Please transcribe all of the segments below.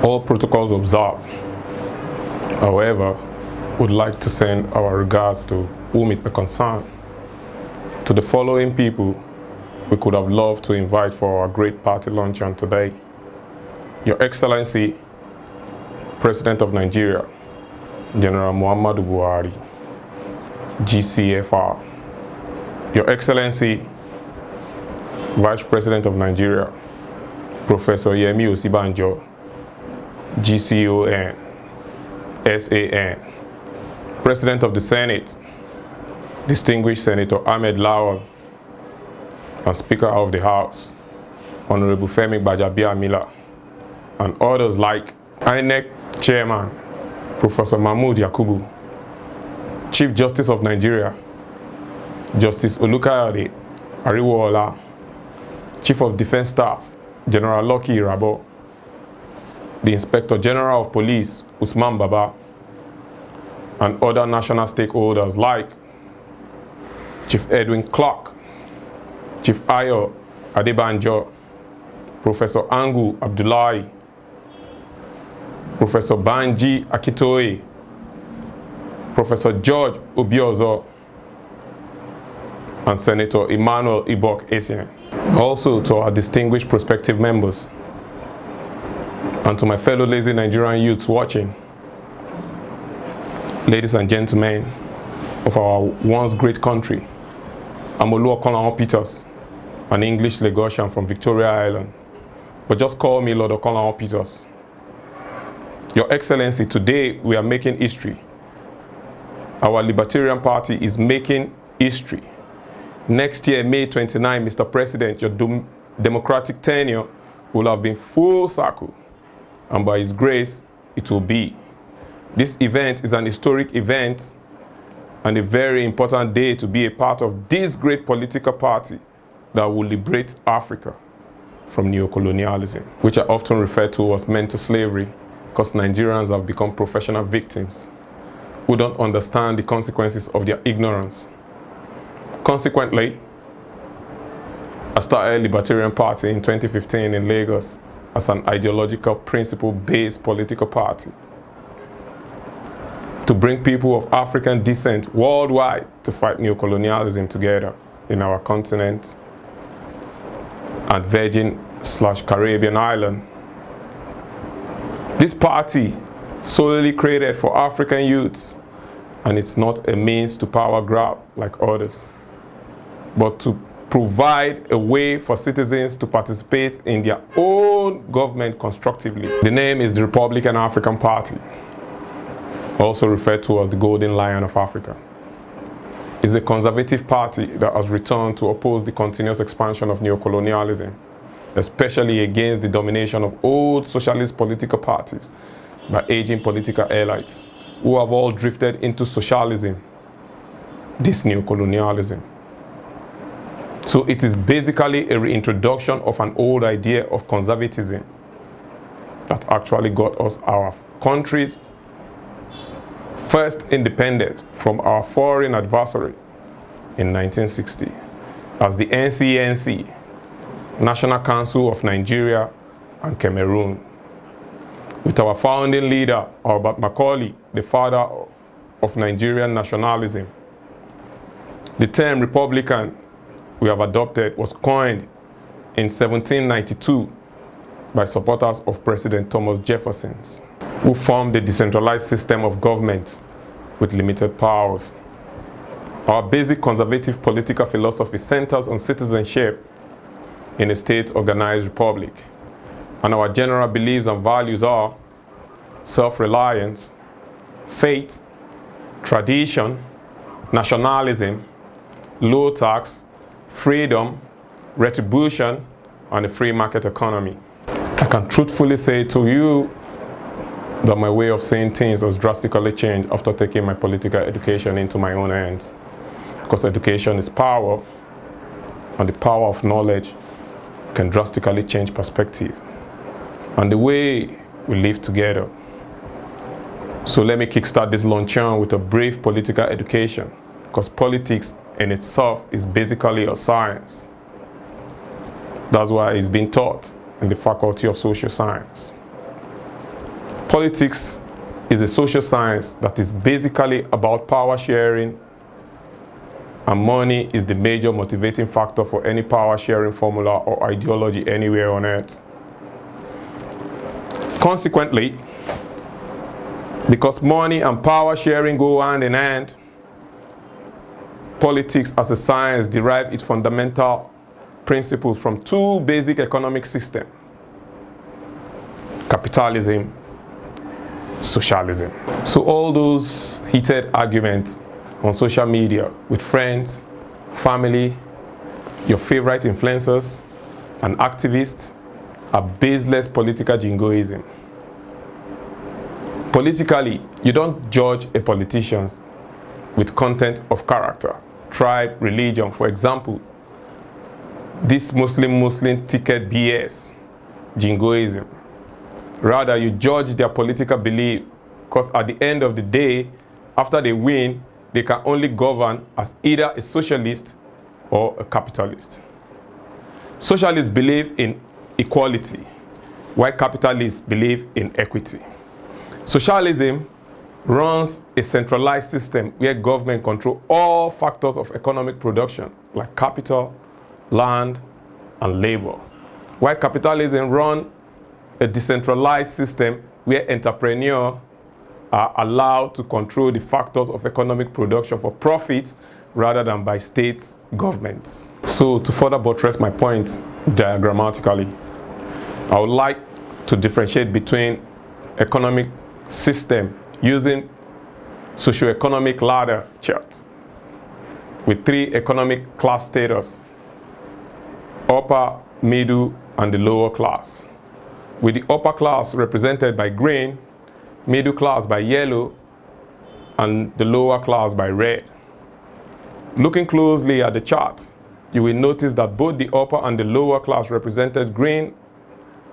All protocols observed. However, would like to send our regards to whom it may concern. To the following people we could have loved to invite for our great party luncheon today. Your Excellency, President of Nigeria, General Muhammadu Buhari, GCFR. Your Excellency, Vice President of Nigeria, Professor Yemi Osibanjo, GCON, SAN. President of the Senate, Distinguished Senator Ahmed Lawal, and Speaker of the House, Honorable Femi Gbajabiamila, and others like INEC Chairman, Professor Mahmood Yakubu, Chief Justice of Nigeria, Justice Olukayode Ariwoola, Chief of Defense Staff, General Lucky Irabo, the Inspector General of Police, Usman Baba, and other national stakeholders like Chief Edwin Clark, Chief Ayo Adebanjo, Professor Angu Abdullahi, Professor Banji Akitoye, Professor George Obiozo, and Senator Emmanuel Ibok Essien. Also to our distinguished prospective members, and to my fellow lazy Nigerian youths watching, ladies and gentlemen of our once great country, I'm Oluokolawon Peters, an English Lagosian from Victoria Island, but just call me Lord Okolawon Peters. Your Excellency, today we are making history. Our Libertarian Party is making history. Next year, May 29, Mr. President, your democratic tenure will have been full circle, and by His grace, it will be. This event is an historic event and a very important day to be a part of this great political party that will liberate Africa from neocolonialism, which I often refer to as mental slavery, because Nigerians have become professional victims who don't understand the consequences of their ignorance. Consequently, I started a Libertarian Party in 2015 in Lagos as an ideological principle-based political party to bring people of African descent worldwide to fight neocolonialism together in our continent and Virgin/Caribbean island. This party solely created for African youths, and it's not a means to power grab like others, but to provide a way for citizens to participate in their own government constructively. The name is the Republican African Party, also referred to as the Golden Lion of Africa. It's a conservative party that has returned to oppose the continuous expansion of neocolonialism, especially against the domination of old socialist political parties by aging political elites who have all drifted into socialism, this neocolonialism. So it is basically a reintroduction of an old idea of conservatism that actually got us our country's first independence from our foreign adversary in 1960 as the NCNC, National Council of Nigeria and Cameroon, with our founding leader, Albert Macaulay, the father of Nigerian nationalism. The term Republican we have adopted was coined in 1792 by supporters of President Thomas Jefferson, who formed a decentralized system of government with limited powers. Our basic conservative political philosophy centers on citizenship in a state-organized republic, and our general beliefs and values are self-reliance, faith, tradition, nationalism, low tax, freedom, retribution, and a free market economy. I can truthfully say to you that my way of seeing things has drastically changed after taking my political education into my own hands. Because education is power, and the power of knowledge can drastically change perspective and the way we live together. So let me kickstart this luncheon with a brief political education, because politics in itself is basically a science. That's why it's been taught in the Faculty of Social Science. Politics is a social science that is basically about power sharing, and money is the major motivating factor for any power sharing formula or ideology anywhere on earth. Consequently, because money and power sharing go hand in hand, politics as a science derives its fundamental principles from two basic economic systems: capitalism, socialism. So all those heated arguments on social media with friends, family, your favorite influencers, and activists are baseless political jingoism. Politically, you don't judge a politician with content of character, tribe, religion. For example, this Muslim ticket BS, jingoism. Rather, you judge their political belief, because at the end of the day, after they win, they can only govern as either a socialist or a capitalist. Socialists believe in equality, while capitalists believe in equity. Socialism runs a centralized system where government controls all factors of economic production, like capital, land, and labor, while capitalism runs a decentralized system where entrepreneurs are allowed to control the factors of economic production for profit rather than by state governments. So to further buttress my point diagrammatically, I would like to differentiate between economic system using socioeconomic ladder chart with three economic class status: upper, middle, and the lower class, with the upper class represented by green, middle class by yellow, and the lower class by red. Looking closely at the chart, you will notice that both the upper and the lower class represented green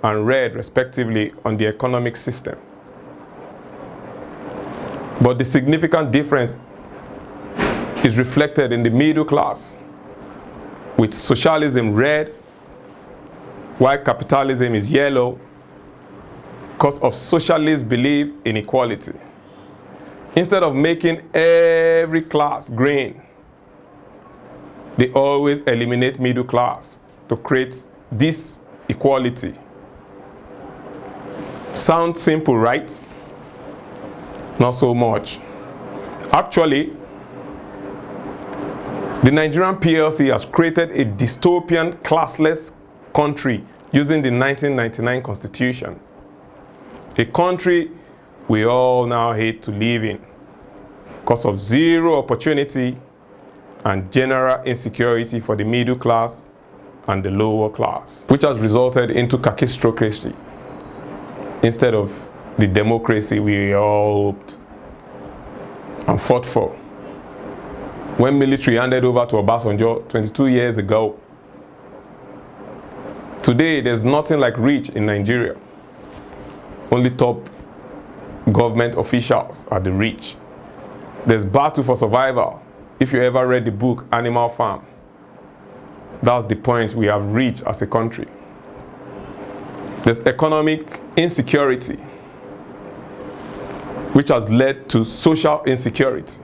and red respectively on the economic system. But the significant difference is reflected in the middle class, with socialism red, while capitalism is yellow, because of socialist belief in equality. Instead of making every class green, they always eliminate middle class to create this equality. Sounds simple, right? Not so much. Actually, the Nigerian PLC has created a dystopian classless country using the 1999 Constitution. A country we all now hate to live in because of zero opportunity and general insecurity for the middle class and the lower class, which has resulted into kakistocracy instead of the democracy we all hoped and fought for when military handed over to Obasanjo 22 years ago. Today, there's nothing like rich in Nigeria. Only top government officials are the rich. There's battle for survival. If you ever read the book Animal Farm, that's the point we have reached as a country. There's economic insecurity, which has led to social insecurity,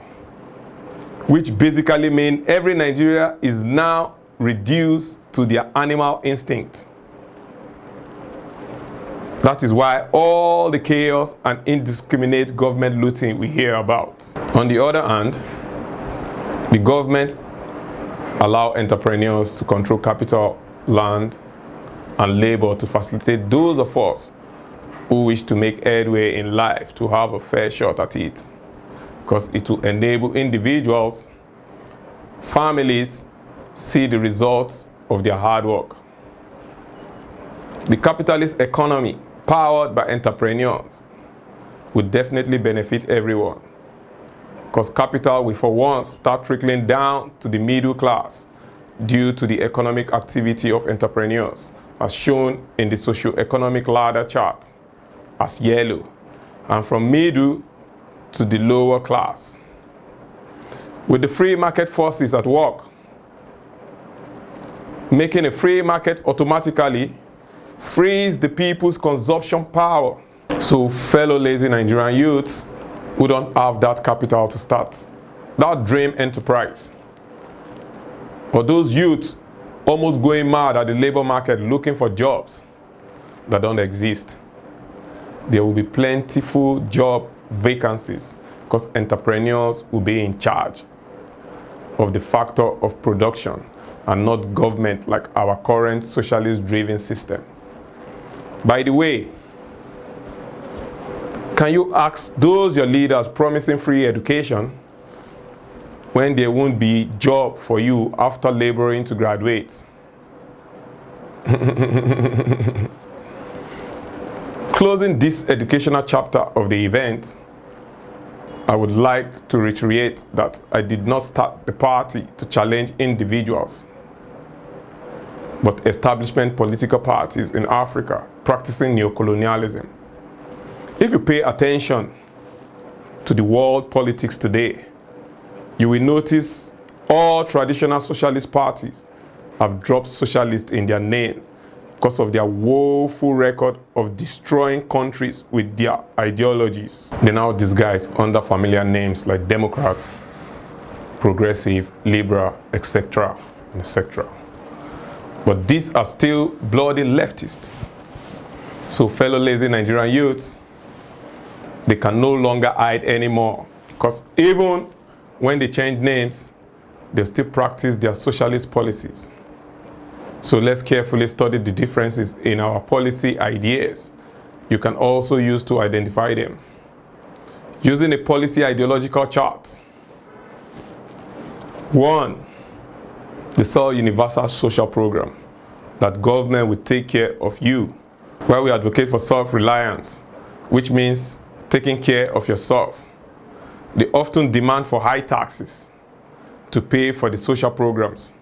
which basically means every Nigerian is now reduced to their animal instinct. That is why all the chaos and indiscriminate government looting we hear about. On the other hand, the government allow entrepreneurs to control capital, land, and labor to facilitate those of us who wish to make headway in life to have a fair shot at it, because it will enable individuals, families, see the results of their hard work. The capitalist economy, powered by entrepreneurs, would definitely benefit everyone, because capital will for once start trickling down to the middle class due to the economic activity of entrepreneurs, as shown in the socio-economic ladder chart as yellow, and from middle to the lower class. With the free market forces at work, making a free market automatically frees the people's consumption power So fellow lazy Nigerian youths who don't have that capital to start, that dream enterprise, or those youths almost going mad at the labor market looking for jobs that don't exist, there will be plentiful job vacancies because entrepreneurs will be in charge of the factor of production and not government like our current socialist-driven system. By the way, can you ask those your leaders promising free education when there won't be job for you after laboring to graduate? Closing this educational chapter of the event, I would like to reiterate that I did not start the party to challenge individuals, but establishment political parties in Africa practicing neocolonialism. If you pay attention to the world politics today, you will notice all traditional socialist parties have dropped socialist in their name because of their woeful record of destroying countries with their ideologies. They now disguise under familiar names like Democrats, Progressive, Liberal, etc., etc. But these are still bloody leftists. So fellow lazy Nigerian youths, they can no longer hide anymore, because even when they change names, they still practice their socialist policies. So let's carefully study the differences in our policy ideas. You can also use to identify them. Using a policy ideological chart. 1. The Sole Universal Social Program, that government will take care of you, where we advocate for self-reliance, which means taking care of yourself. They often demand for high taxes to pay for the social programs,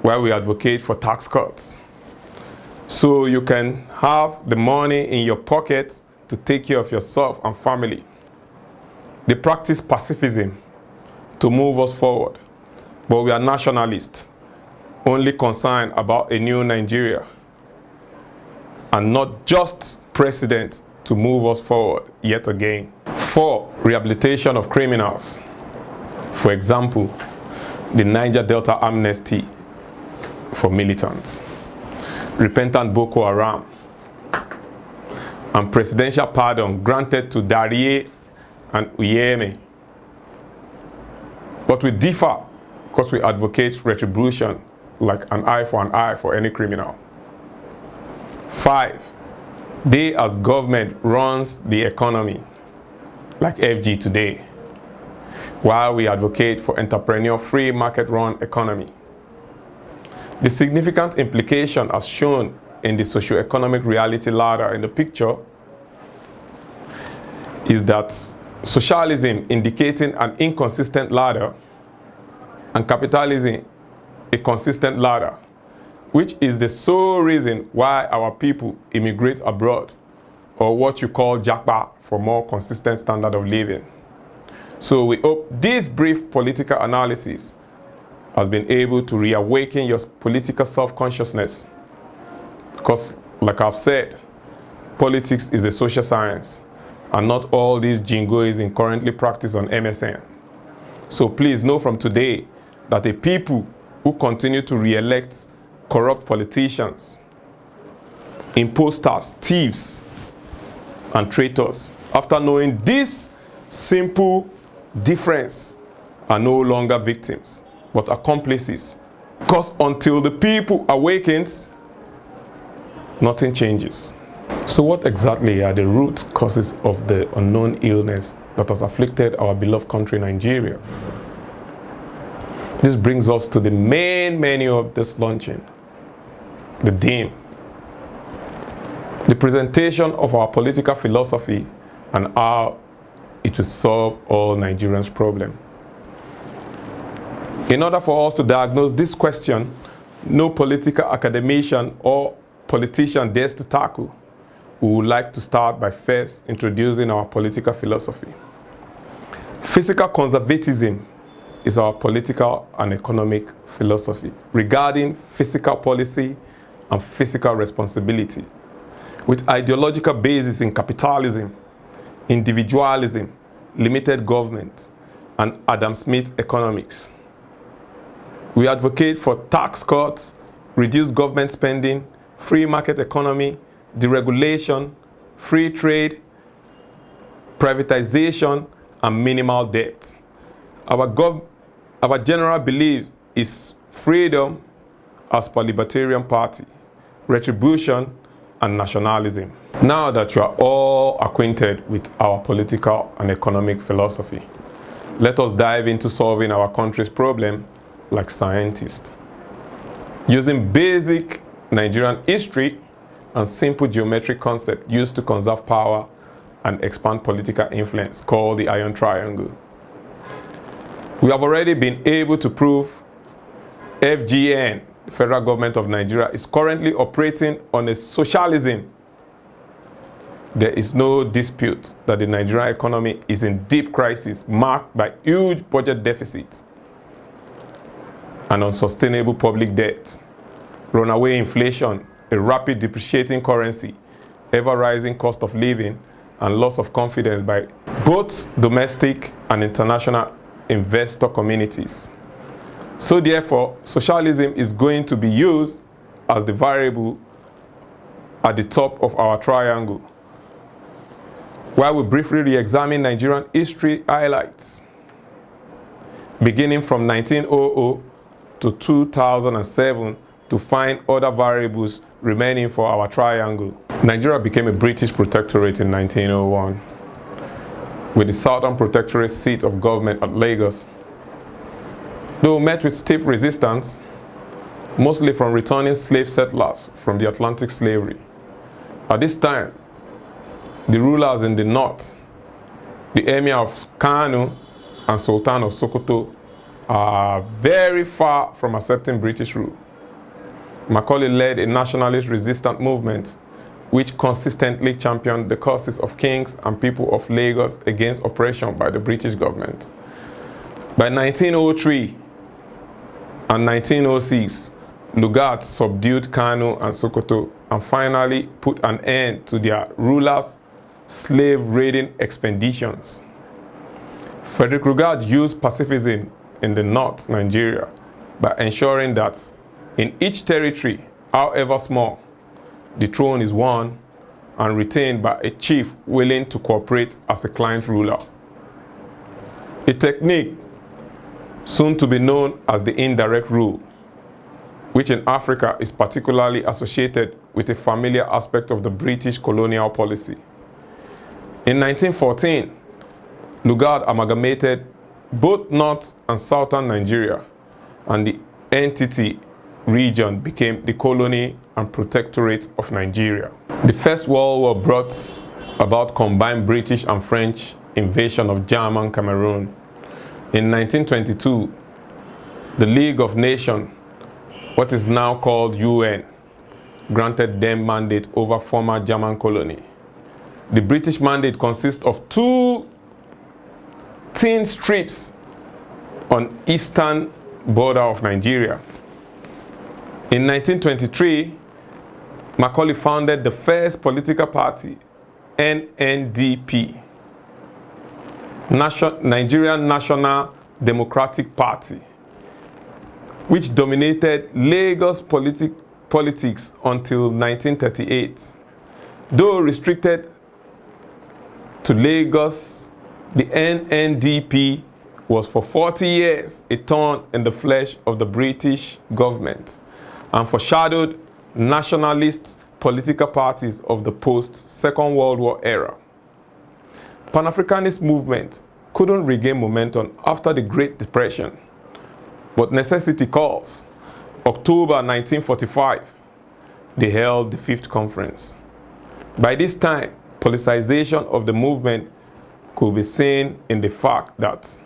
where we advocate for tax cuts, so you can have the money in your pocket to take care of yourself and family. They practice pacifism to move us forward, but we are nationalists, only concerned about a new Nigeria, and not just president to move us forward yet again. 4. Rehabilitation of criminals. For example, the Niger Delta amnesty for militants, repentant Boko Haram, and presidential pardon granted to Darie and Uyeme. But we differ because we advocate retribution, like an eye for an eye for any criminal. 5. They as government runs the economy, like FG today, while we advocate for entrepreneur free market run economy. The significant implication as shown in the socio-economic reality ladder in the picture is that socialism indicating an inconsistent ladder and capitalism a consistent ladder, which is the sole reason why our people immigrate abroad, or what you call Japa, for more consistent standard of living. So we hope this brief political analysis has been able to reawaken your political self-consciousness, because like I've said, politics is a social science and not all these jingoism currently practiced on MSN. So please know from today that the people who continue to re-elect corrupt politicians, imposters, thieves, and traitors, after knowing this simple difference, are no longer victims, but accomplices. Because until the people awakens, nothing changes. So what exactly are the root causes of the unknown illness that has afflicted our beloved country, Nigeria? This brings us to the main menu of this launching, the DIM, the presentation of our political philosophy and how it will solve all Nigerians' problems. In order for us to diagnose this question, no political academician or politician dares to tackle, we would like to start by first introducing our political philosophy. Fiscal conservatism is our political and economic philosophy regarding fiscal policy and fiscal responsibility, with ideological basis in capitalism, individualism, limited government, and Adam Smith economics. We advocate for tax cuts, reduced government spending, free market economy, deregulation, free trade, privatization, and minimal debt. Our general belief is freedom as per Libertarian Party, retribution, and nationalism. Now that you are all acquainted with our political and economic philosophy, let us dive into solving our country's problem like scientists. Using basic Nigerian history and simple geometric concept used to conserve power and expand political influence called the Iron Triangle. We have already been able to prove FGN, the Federal Government of Nigeria, is currently operating on a socialism. There is no dispute that the Nigerian economy is in deep crisis marked by huge budget deficits and unsustainable public debt, runaway inflation, a rapid depreciating currency, ever-rising cost of living, and loss of confidence by both domestic and international investor communities. So therefore, socialism is going to be used as the variable at the top of our triangle, while we briefly re-examine Nigerian history highlights, beginning from 1900 to 2007 to find other variables remaining for our triangle. Nigeria became a British protectorate in 1901, with the Southern Protectorate seat of government at Lagos. Though met with stiff resistance, mostly from returning slave settlers from the Atlantic slavery. At this time, the rulers in the north, the Emir of Kano and Sultan of Sokoto, are very far from accepting British rule. Macaulay led a nationalist resistance movement which consistently championed the causes of kings and people of Lagos against oppression by the British government. By 1903 and 1906, Lugard subdued Kano and Sokoto and finally put an end to their rulers' slave-raiding expeditions. Frederick Lugard used pacifism in the North Nigeria by ensuring that in each territory, however small, the throne is won and retained by a chief willing to cooperate as a client ruler. A technique soon to be known as the indirect rule, which in Africa is particularly associated with a familiar aspect of the British colonial policy. In 1914, Lugard amalgamated both North and Southern Nigeria, and the entity region became the colony and protectorate of Nigeria. The First World War brought about combined British and French invasion of German Cameroon. In 1922, the League of Nations, what is now called UN, granted them mandate over former German colony. The British mandate consists of 2 thin strips on eastern border of Nigeria. In 1923, Macaulay founded the first political party, NNDP, Nigerian National Democratic Party, which dominated Lagos politics until 1938. Though restricted to Lagos, the NNDP was for 40 years a thorn in the flesh of the British government and foreshadowed nationalist political parties of the post-Second World War era. Pan-Africanist movement couldn't regain momentum after the Great Depression, but necessity calls. October 1945, they held the 5th conference. By this time, politicization of the movement could be seen in the fact that,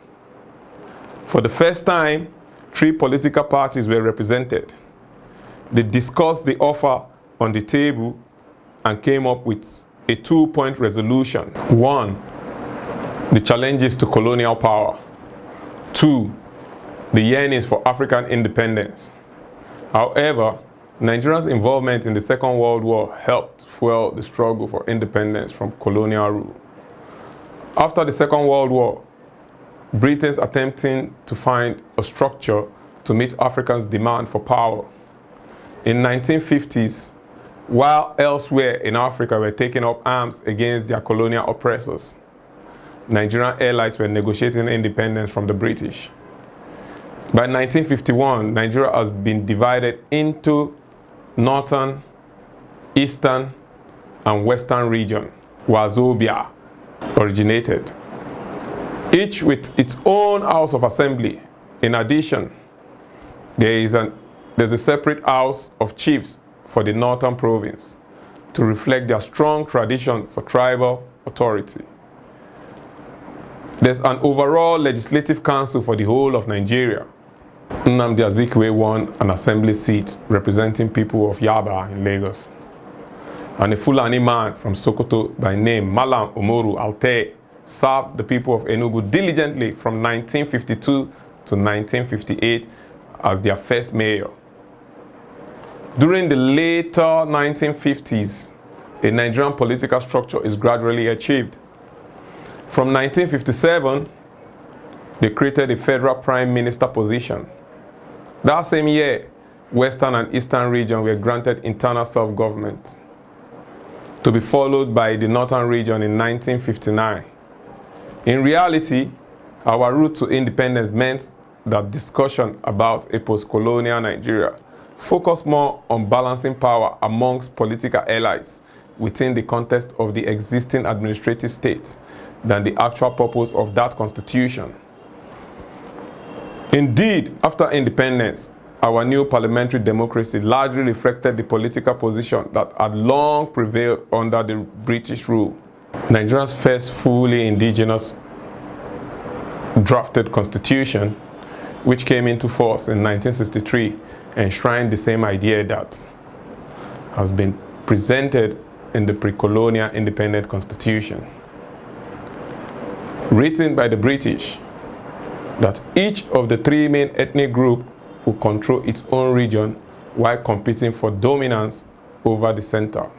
for the first time, 3 political parties were represented. They discussed the offer on the table and came up with a 2-point resolution. 1, the challenges to colonial power. 2, the yearnings for African independence. However, Nigeria's involvement in the Second World War helped fuel the struggle for independence from colonial rule. After the Second World War, Britain's attempting to find a structure to meet Africans' demand for power. In the 1950s, while elsewhere in Africa were taking up arms against their colonial oppressors, Nigerian allies were negotiating independence from the British. By 1951, Nigeria has been divided into northern, eastern, and western region, Wazobia originated, each with its own House of Assembly. In addition, there's a separate House of Chiefs for the northern province to reflect their strong tradition for tribal authority. There's an overall legislative council for the whole of Nigeria. Nnamdi Azikiwe won an assembly seat representing people of Yaba in Lagos. And a Fulani man from Sokoto by name Malam Umaru Altay served the people of Enugu diligently from 1952 to 1958 as their first mayor. During the later 1950s, a Nigerian political structure is gradually achieved. From 1957, they created a federal prime minister position. That same year, Western and Eastern region were granted internal self-government, to be followed by the Northern region in 1959. In reality, our route to independence meant that discussion about a post-colonial Nigeria focused more on balancing power amongst political allies within the context of the existing administrative state than the actual purpose of that constitution. Indeed, after independence, our new parliamentary democracy largely reflected the political position that had long prevailed under the British rule. Nigeria's first fully indigenous drafted constitution, which came into force in 1963, enshrined the same idea that has been presented in the pre-colonial independent constitution. Written by the British, that each of the three main ethnic groups will control its own region while competing for dominance over the center.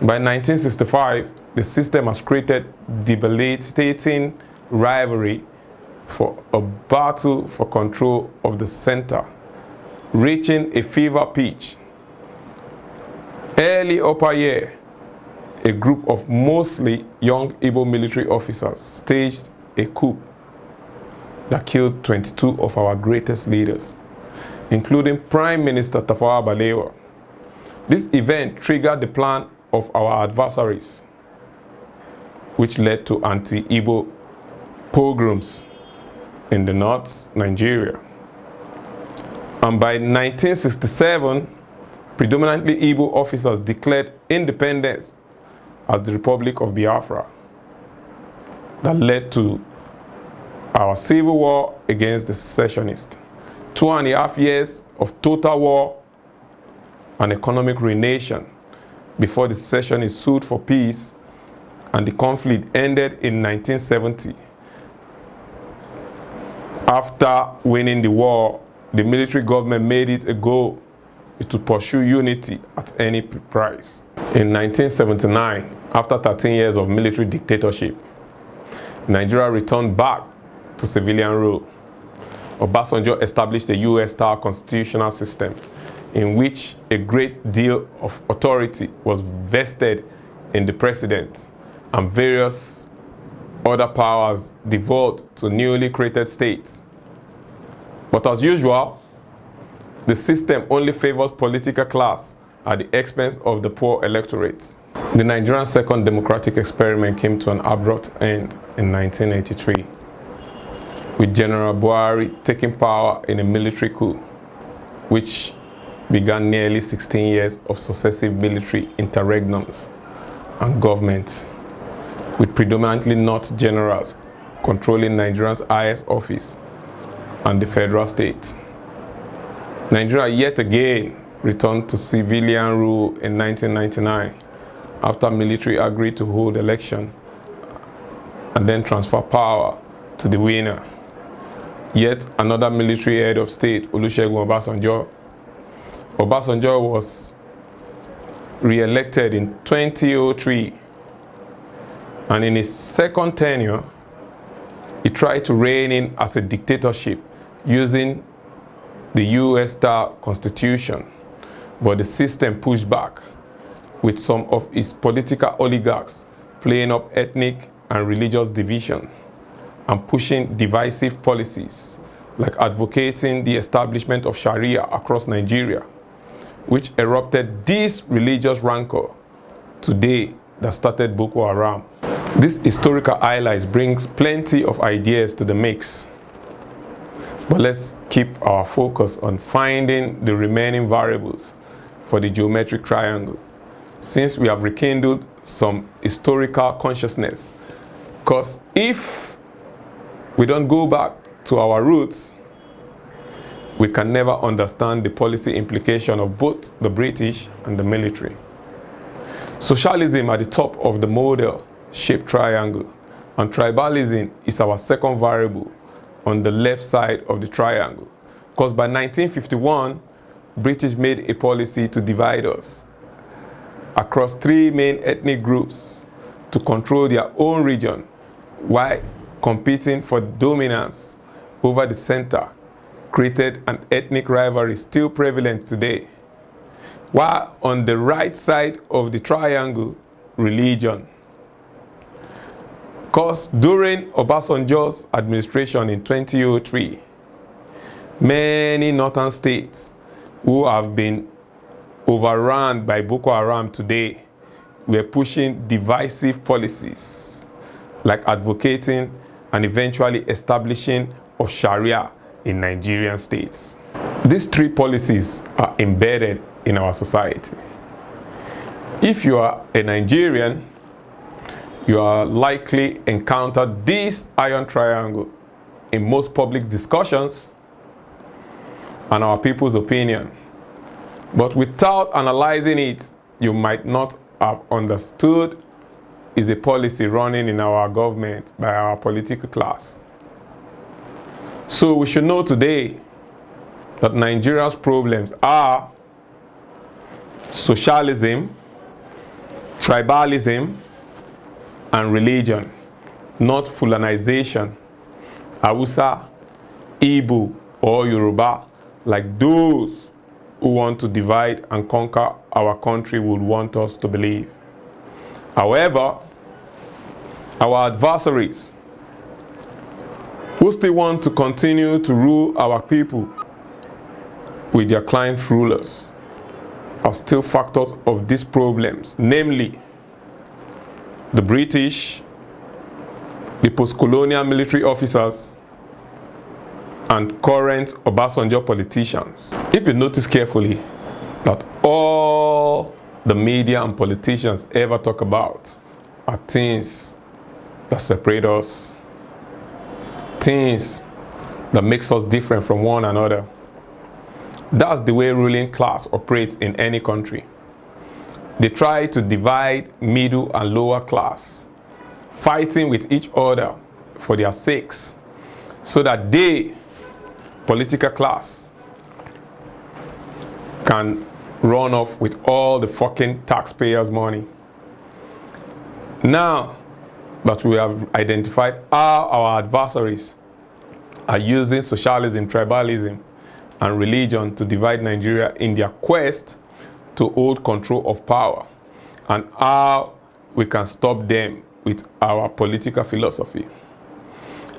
By 1965, the system has created debilitating rivalry for a battle for control of the center, reaching a fever pitch. Early upper year, a group of mostly young Igbo military officers staged a coup that killed 22 of our greatest leaders, including Prime Minister Tafawa Balewa. This event triggered the plan of our adversaries, which led to anti-Igbo pogroms in the North Nigeria. And by 1967, predominantly Igbo officers declared independence as the Republic of Biafra. That led to our civil war against the secessionists. 2.5 years of total war and economic ruination before the secessionists sued for peace and the conflict ended in 1970. After winning the war, the military government made it a goal to pursue unity at any price. In 1979, after 13 years of military dictatorship, Nigeria returned back to civilian rule. Obasanjo established a US-style constitutional system in which a great deal of authority was vested in the president and various other powers devolved to newly created states. But as usual, the system only favors political class at the expense of the poor electorate. The Nigerian second democratic experiment came to an abrupt end in 1983, with General Buhari taking power in a military coup, which began nearly 16 years of successive military interregnums and governments, with predominantly North generals controlling Nigeria's highest office and the federal states. Nigeria yet again returned to civilian rule in 1999 after military agreed to hold election and then transfer power to the winner. Yet another military head of state, Olusegun Obasanjo, Obasanjo was re-elected in 2003, and in his second tenure, he tried to rein in as a dictatorship using the US-style constitution, but the system pushed back, with some of his political oligarchs playing up ethnic and religious division and pushing divisive policies like advocating the establishment of Sharia across Nigeria, which erupted this religious rancor today that started Boko Haram. This historical highlights brings plenty of ideas to the mix, but let's keep our focus on finding the remaining variables for the geometric triangle, since we have rekindled some historical consciousness. Because if we don't go back to our roots, we can never understand the policy implication of both the British and the military. Socialism at the top of the model-shaped triangle, and tribalism is our second variable on the left side of the triangle. Because by 1951, British made a policy to divide us across three main ethnic groups to control their own region while competing for dominance over the center, created an ethnic rivalry still prevalent today. While on the right side of the triangle, religion. Because during Obasanjo's administration in 2003, many northern states who have been overrun by Boko Haram today were pushing divisive policies like advocating and eventually establishing of Sharia in Nigerian states. These three policies are embedded in our society. If you are a Nigerian, you are likely encountered this iron triangle in most public discussions and our people's opinion. But without analyzing it, you might not have understood is a policy running in our government by our political class. So we should know today that Nigeria's problems are socialism, tribalism, and religion, not Fulanization, Hausa, Igbo, or Yoruba, like those who want to divide and conquer our country would want us to believe. However, our adversaries, who still want to continue to rule our people with their client rulers, are still factors of these problems, namely the British, the post-colonial military officers, and current Obasanjo politicians. If you notice carefully that all the media and politicians ever talk about are things that separate us, things that makes us different from one another. That's the way ruling class operates in any country. They try to divide middle and lower class, fighting with each other for their sakes, so that they, political class, can run off with all the fucking taxpayers' money. Now that we have identified how our adversaries are using socialism, tribalism, and religion to divide Nigeria in their quest to hold control of power, and how we can stop them with our political philosophy.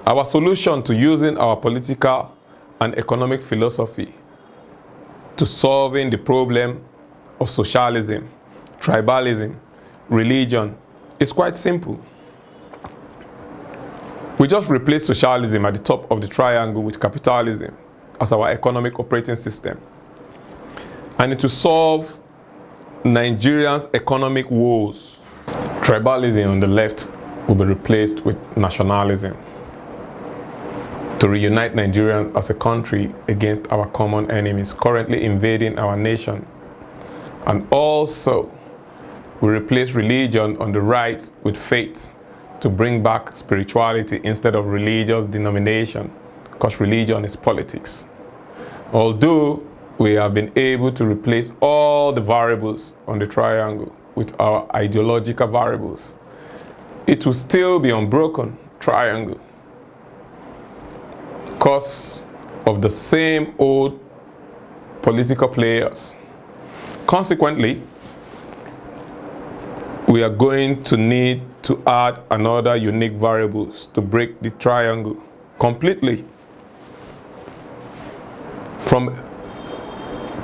Our solution to using our political and economic philosophy to solving the problem of socialism, tribalism, religion is quite simple. We just replace socialism at the top of the triangle with capitalism as our economic operating system. And it will solve Nigerians' economic woes. Tribalism on the left will be replaced with nationalism to reunite Nigerians as a country against our common enemies currently invading our nation. And also, we replace religion on the right with faith to bring back spirituality instead of religious denomination, because religion is politics. Although we have been able to replace all the variables on the triangle with our ideological variables, it will still be unbroken triangle because of the same old political players. Consequently, we are going to need to add another unique variables to break the triangle completely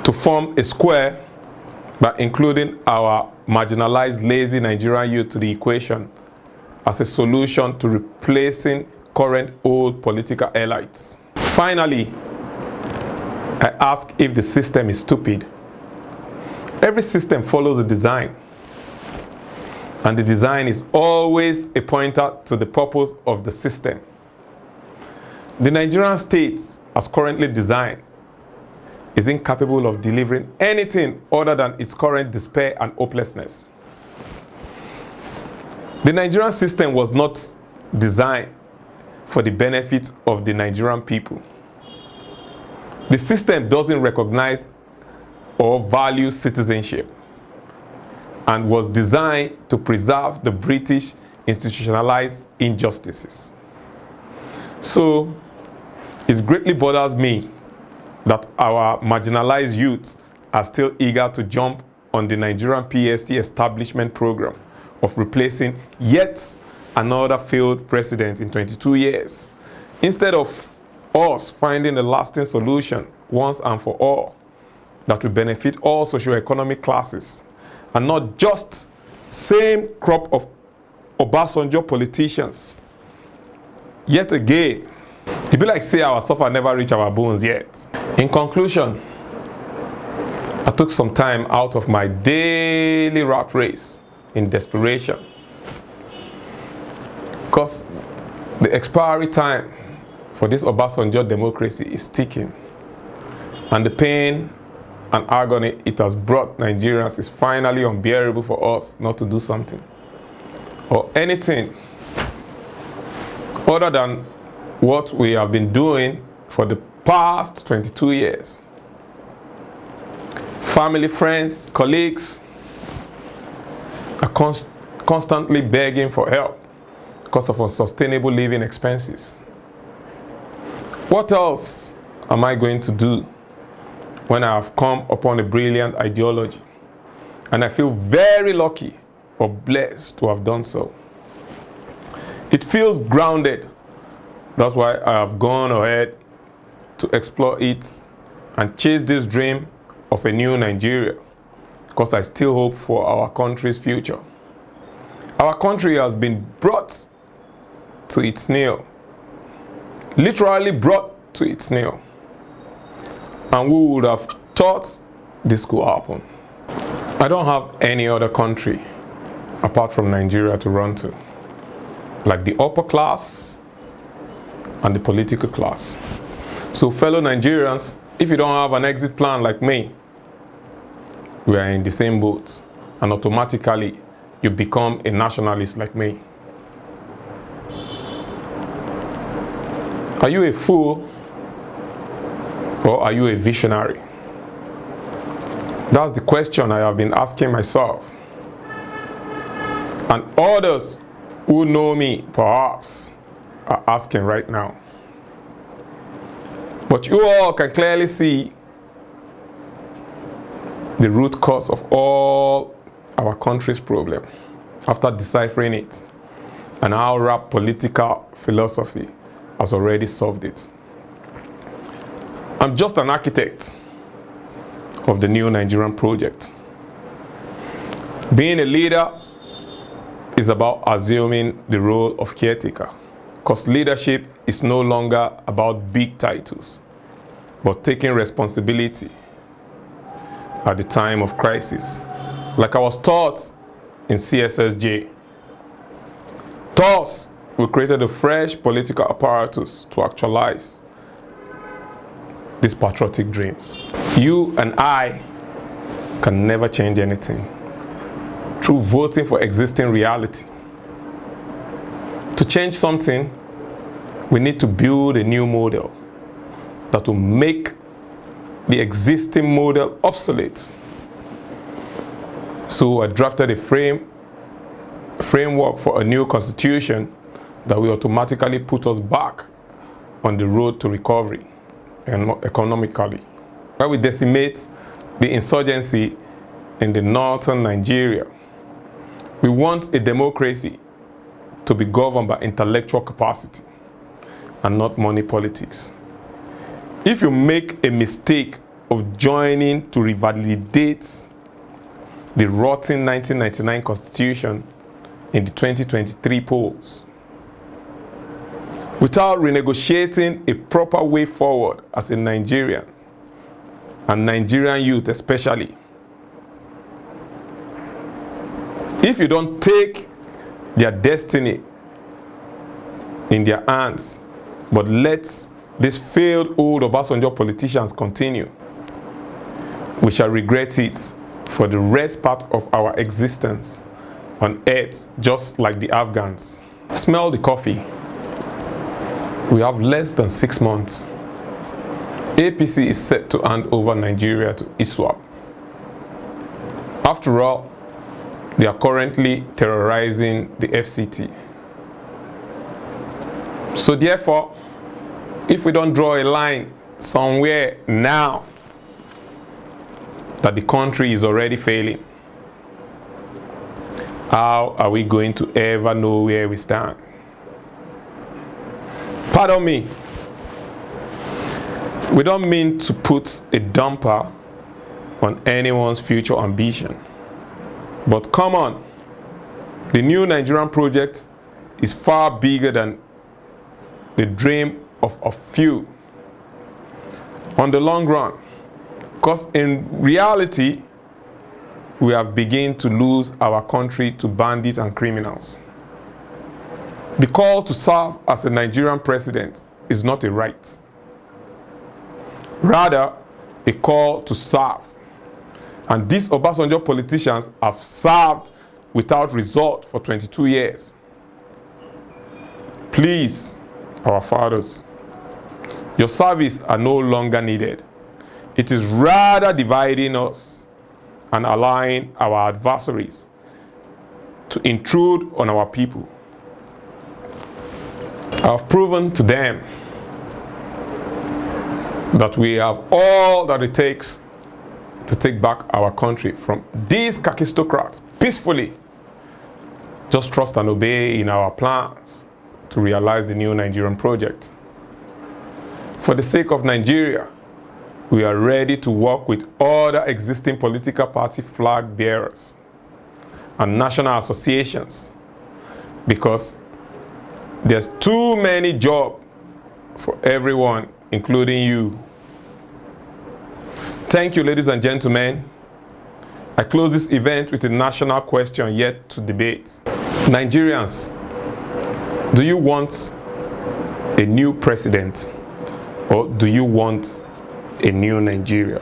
to form a square by including our marginalized, lazy Nigerian youth to the equation as a solution to replacing current old political elites. Finally, I ask if the system is stupid. Every system follows a design, and the design is always a pointer to the purpose of the system. The Nigerian state, as currently designed, is incapable of delivering anything other than its current despair and hopelessness. The Nigerian system was not designed for the benefit of the Nigerian people. The system doesn't recognize or value citizenship and was designed to preserve the British institutionalized injustices. So, it greatly bothers me that our marginalized youth are still eager to jump on the Nigerian PSC establishment program of replacing yet another failed president in 22 years, instead of us finding a lasting solution once and for all that will benefit all socioeconomic classes and not just same crop of Obasanjo politicians. Yet again, it be like say our suffer never reach our bones yet. In conclusion, I took some time out of my daily rat race in desperation because the expiry time for this Obasanjo democracy is ticking, and the pain and agony it has brought Nigerians is finally unbearable for us not to do something or anything other than what we have been doing for the past 22 years. Family, friends, colleagues are constantly begging for help because of unsustainable living expenses. What else am I going to do when I have come upon a brilliant ideology? And I feel very lucky or blessed to have done so. It feels grounded. That's why I have gone ahead to explore it and chase this dream of a new Nigeria, because I still hope for our country's future. Our country has been brought to its nail, literally brought to its nail. And we would have thought this could happen. I don't have any other country apart from Nigeria to run to, like the upper class and the political class. So fellow Nigerians, if you don't have an exit plan like me, we are in the same boat, and automatically you become a nationalist like me. Are you a fool or are you a visionary? That's the question I have been asking myself. And others who know me, perhaps, are asking right now. But you all can clearly see the root cause of all our country's problem after deciphering it, and how rap political philosophy has already solved it. I'm just an architect of the new Nigerian project. Being a leader is about assuming the role of caretaker, because leadership is no longer about big titles, but taking responsibility at the time of crisis, like I was taught in CSSJ. Thus, we created a fresh political apparatus to actualize these patriotic dreams. You and I can never change anything through voting for existing reality. To change something, we need to build a new model that will make the existing model obsolete. So I drafted a framework for a new constitution that will automatically put us back on the road to recovery and economically. Where we decimate the insurgency in the northern Nigeria. We want a democracy to be governed by intellectual capacity and not money politics. If you make a mistake of joining to revalidate the rotten 1999 Constitution in the 2023 polls, without renegotiating a proper way forward as a Nigerian, and Nigerian youth especially, if you don't take their destiny in their hands, but let these failed old Obasanjo politicians continue, we shall regret it for the rest part of our existence on earth, just like the Afghans. Smell the coffee. We have less than 6 months. APC is set to hand over Nigeria to ISWAP. After all, they are currently terrorizing the FCT. So therefore, if we don't draw a line somewhere now that the country is already failing, how are we going to ever know where we stand? Pardon me. We don't mean to put a damper on anyone's future ambition. But come on, the new Nigerian project is far bigger than the dream of a few on the long run, because in reality, we have begun to lose our country to bandits and criminals. The call to serve as a Nigerian president is not a right, rather a call to serve. And these Obasanjo politicians have served without result for 22 years. Please, our fathers, your service are no longer needed. It is rather dividing us and allowing our adversaries to intrude on our people. I have proven to them that we have all that it takes to take back our country from these kakistocrats peacefully. Just trust and obey in our plans to realize the new Nigerian project. For the sake of Nigeria, we are ready to work with other existing political party flag bearers and national associations, because there's too many jobs for everyone, including you. Thank you, ladies and gentlemen. I close this event with a national question yet to debate. Nigerians, do you want a new president, or do you want a new Nigeria?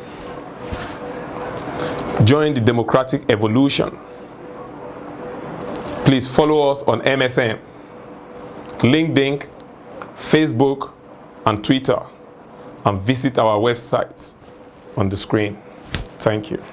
Join the democratic evolution. Please follow us on MSN, LinkedIn, Facebook, and Twitter, and visit our website on the screen. Thank you.